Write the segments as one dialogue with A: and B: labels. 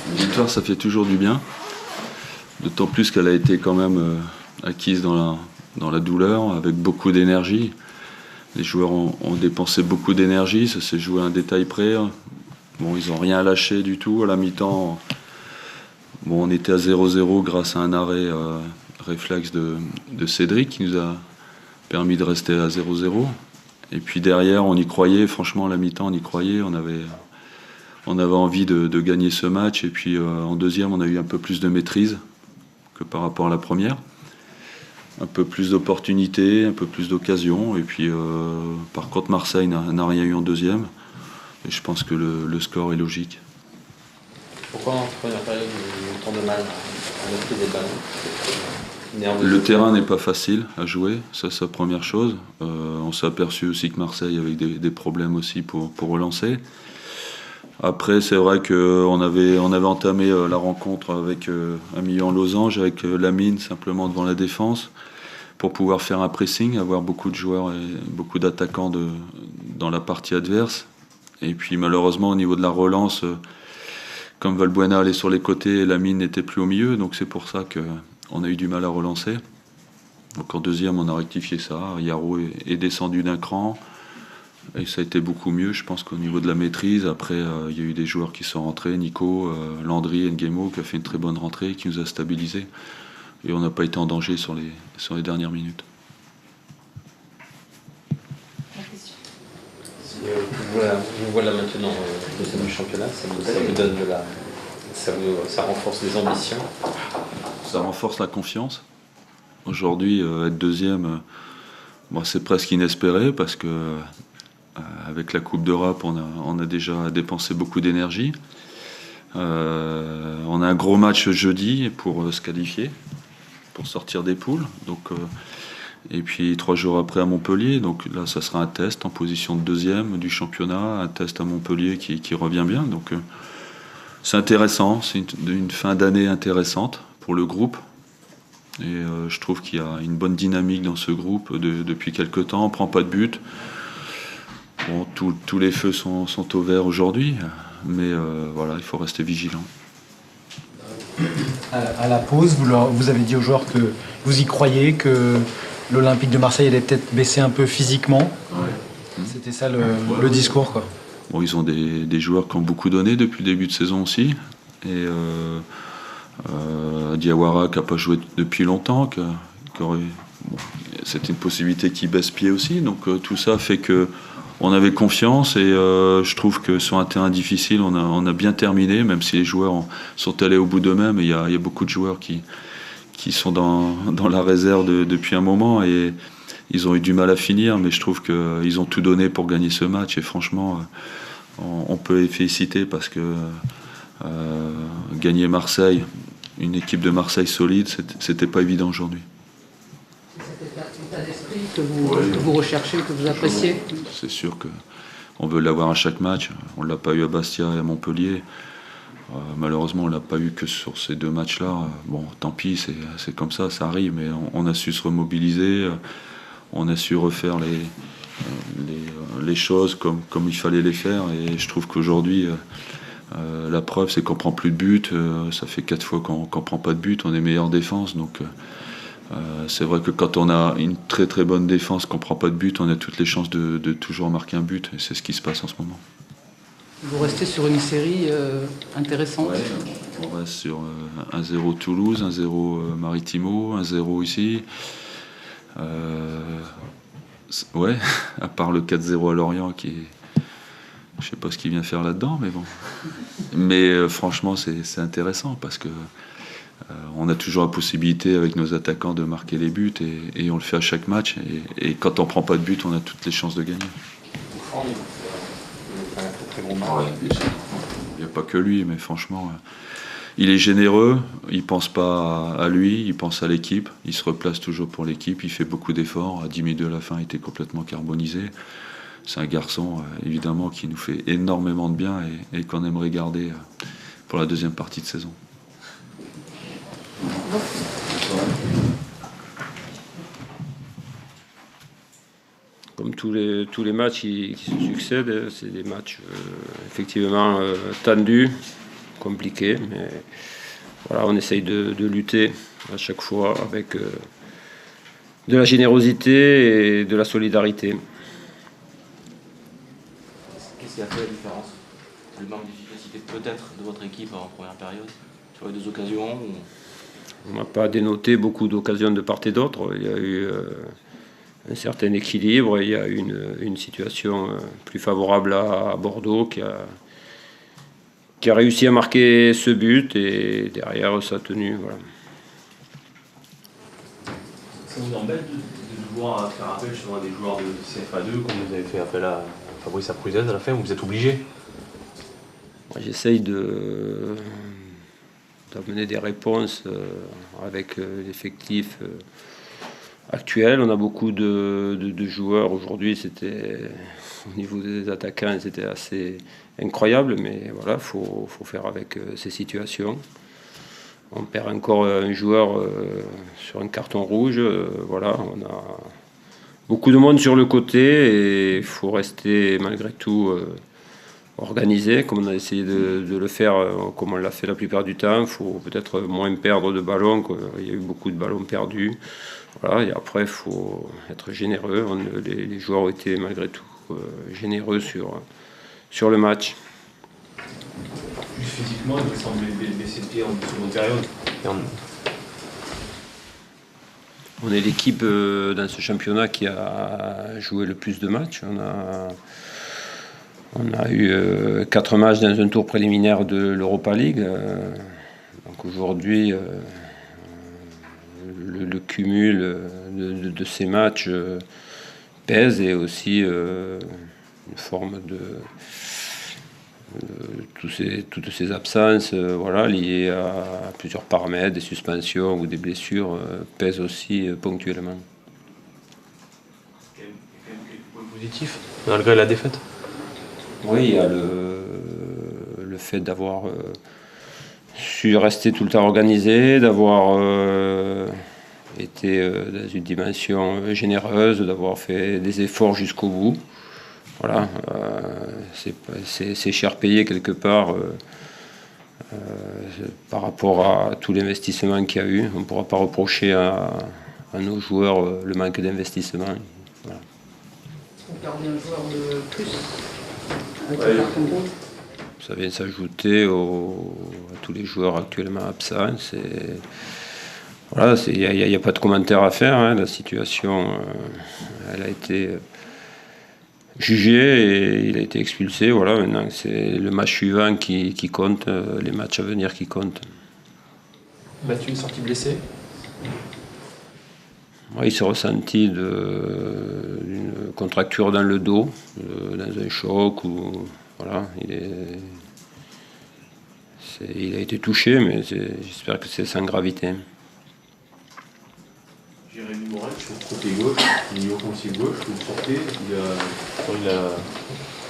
A: Une victoire, ça fait toujours du bien. D'autant plus qu'elle a été quand même acquise dans la douleur, avec beaucoup d'énergie. Les joueurs ont dépensé beaucoup d'énergie, ça s'est joué à un détail près. Bon, ils n'ont rien lâché du tout. À la mi-temps, bon, on était à 0-0 grâce à un arrêt réflexe de Cédric qui nous a permis de rester à 0-0. Et puis derrière, on y croyait, franchement, à la mi-temps, on y croyait. On avait envie de gagner ce match. Et puis en deuxième, on a eu un peu plus de maîtrise que par rapport à la première. Un peu plus d'opportunités, un peu plus d'occasions. Et puis par contre, Marseille n'a rien eu en deuxième. Et je pense que le score est logique.
B: Pourquoi en première période, vous autant de mal à maîtriser le ballon?
A: Le terrain n'est pas facile à jouer, ça c'est la première chose. On s'est aperçu aussi que Marseille avait des problèmes aussi pour relancer. Après, c'est vrai qu'on avait entamé la rencontre avec un milieu en losange, avec Lamine simplement devant la défense, pour pouvoir faire un pressing, avoir beaucoup de joueurs et beaucoup d'attaquants dans la partie adverse. Et puis malheureusement, au niveau de la relance, comme Valbuena allait sur les côtés, Lamine n'était plus au milieu, donc c'est pour ça qu'on a eu du mal à relancer. Donc en deuxième, on a rectifié ça. Yaro est descendu d'un cran. Et ça a été beaucoup mieux, je pense qu'au niveau de la maîtrise. Après, il y a eu des joueurs qui sont rentrés, Nico, Landry, Nguemo, qui a fait une très bonne rentrée, qui nous a stabilisés. Et on n'a pas été en danger sur les dernières minutes.
B: Si vous voilà maintenant deuxième du championnat, ça vous donne ça renforce les ambitions.
A: Ça renforce la confiance. Aujourd'hui, être deuxième, c'est presque inespéré parce que avec la Coupe d'Europe, on a déjà dépensé beaucoup d'énergie. On a un gros match jeudi pour se qualifier, pour sortir des poules. Donc, et puis 3 jours après à Montpellier. Donc là, ça sera un test en position de deuxième du championnat, un test à Montpellier qui revient bien. Donc c'est intéressant, c'est une fin d'année intéressante pour le groupe. Et je trouve qu'il y a une bonne dynamique dans ce groupe depuis quelques temps. On ne prend pas de but. Bon, tous les feux sont au vert aujourd'hui, mais voilà, il faut rester vigilant.
C: À la pause, vous avez dit aux joueurs que vous y croyez, que l'Olympique de Marseille allait peut-être baisser un peu physiquement. Ouais. C'était ça le discours, quoi.
A: Bon, ils ont des joueurs qui ont beaucoup donné depuis le début de saison aussi. Et Diawara qui n'a pas joué depuis longtemps, c'était une possibilité qu'il baisse pied aussi. Donc tout ça fait que on avait confiance et je trouve que sur un terrain difficile, on a bien terminé, même si les joueurs sont allés au bout d'eux-mêmes. Il y a beaucoup de joueurs qui sont dans la réserve depuis un moment et ils ont eu du mal à finir, mais je trouve qu'ils ont tout donné pour gagner ce match et franchement, on peut les féliciter parce que gagner Marseille, une équipe de Marseille solide, c'était pas évident aujourd'hui.
D: L'état d'esprit que vous recherchez, que vous appréciez?
A: C'est sûr qu'on veut l'avoir à chaque match. On ne l'a pas eu à Bastia et à Montpellier. Malheureusement, on ne l'a pas eu que sur ces 2 matchs-là. Bon, tant pis, c'est comme ça, ça arrive. Mais on a su se remobiliser. On a su refaire les choses comme il fallait les faire. Et je trouve qu'aujourd'hui, la preuve, c'est qu'on ne prend plus de but. Ça fait 4 fois qu'on ne prend pas de but. On est meilleure défense. Donc c'est vrai que quand on a une très très bonne défense, qu'on ne prend pas de but, on a toutes les chances de toujours marquer un but. Et c'est ce qui se passe en ce moment.
D: Vous restez sur une série intéressante.
A: Ouais, on reste sur 1-0 Toulouse, 1-0 Maritimo, 1-0 ici. Ouais, à part le 4-0 à Lorient qui est... Je sais pas ce qu'il vient faire là-dedans, mais bon. Mais franchement, c'est intéressant parce que on a toujours la possibilité avec nos attaquants de marquer les buts et on le fait à chaque match. Et quand on prend pas de but, on a toutes les chances de gagner. Il n'y a pas que lui, mais franchement, il est généreux, il ne pense pas à lui, il pense à l'équipe, il se replace toujours pour l'équipe, il fait beaucoup d'efforts. À 10 minutes de la fin, il était complètement carbonisé. C'est un garçon, évidemment, qui nous fait énormément de bien et qu'on aimerait garder pour la deuxième partie de saison.
E: comme tous les matchs qui se succèdent, c'est des matchs effectivement tendus, compliqués, mais voilà, on essaye de lutter à chaque fois avec de la générosité et de la solidarité.
F: Qu'est-ce qui a fait la différence? Le manque d'efficacité peut-être de votre équipe en première période sur les deux occasions ou...
E: On n'a pas dénoté beaucoup d'occasions de part et d'autre. Il y a eu un certain équilibre. Il y a eu une situation plus favorable à Bordeaux qui a réussi à marquer ce but et derrière ça a tenu. Voilà.
F: Ça vous embête de devoir faire appel sur des joueurs de CFA2 comme vous avez fait appel à Fabrice Apruzès à la fin, où vous êtes obligé?
E: J'essaye d'amener des réponses avec l'effectif actuel. On a beaucoup de joueurs aujourd'hui. C'était au niveau des attaquants, c'était assez incroyable, mais voilà, faut faire avec ces situations. On perd encore un joueur sur un carton rouge. Voilà, on a beaucoup de monde sur le côté et il faut rester malgré tout organisé, comme on a essayé de le faire, comme on l'a fait la plupart du temps. Il faut peut-être moins perdre de ballons. Il y a eu beaucoup de ballons perdus. Voilà, et après, il faut être généreux. Les joueurs ont été malgré tout généreux sur le match.
F: Plus physiquement, il me semble baisser de pied en seconde période.
E: On est l'équipe dans ce championnat qui a joué le plus de matchs. On a eu 4 matchs dans un tour préliminaire de l'Europa League. Donc aujourd'hui, le cumul de ces matchs pèse et aussi une forme de toutes ces absences voilà, liées à plusieurs paramètres, des suspensions ou des blessures pèsent aussi ponctuellement.
F: Il y a quand même quelques points positifs malgré la défaite.
E: Oui, il y a le fait d'avoir su rester tout le temps organisé, d'avoir été dans une dimension généreuse, d'avoir fait des efforts jusqu'au bout. Voilà, c'est cher payé quelque part par rapport à tout l'investissement qu'il y a eu. On ne pourra pas reprocher à nos joueurs le manque d'investissement. Voilà.
D: Vous gardez un joueur de plus avec le carton rouge.
E: Ça vient s'ajouter à tous les joueurs actuellement absents. Voilà, il n'y a pas de commentaire à faire. Hein. La situation, elle a été jugé et il a été expulsé. Voilà, maintenant c'est le match suivant qui compte, les matchs à venir qui comptent.
F: Mathieu est sorti blessé.
E: Ouais, il s'est ressenti d'une contracture dans le dos, dans un choc. Voilà, il a été touché, mais j'espère que c'est sans gravité.
F: Jérémy Morel sur le côté gauche, milieu offensif gauche, vous sortez,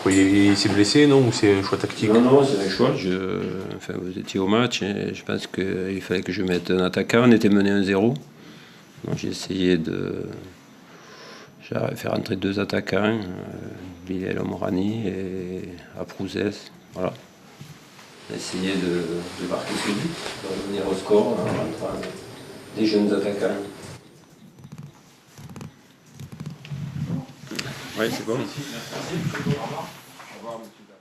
F: il s'est blessé, non? Ou c'est un choix tactique?
E: Non, c'est un choix. Enfin, vous étiez au match et je pense qu'il fallait que je mette un attaquant. On était mené 1-0. Donc j'ai essayé de faire entrer 2 attaquants, Bilal Omrani et Apruzès. Voilà. On a essayé de marquer ce but, de revenir au score en rentrant des jeunes attaquants. Oui, c'est bon. Merci. Au revoir, monsieur.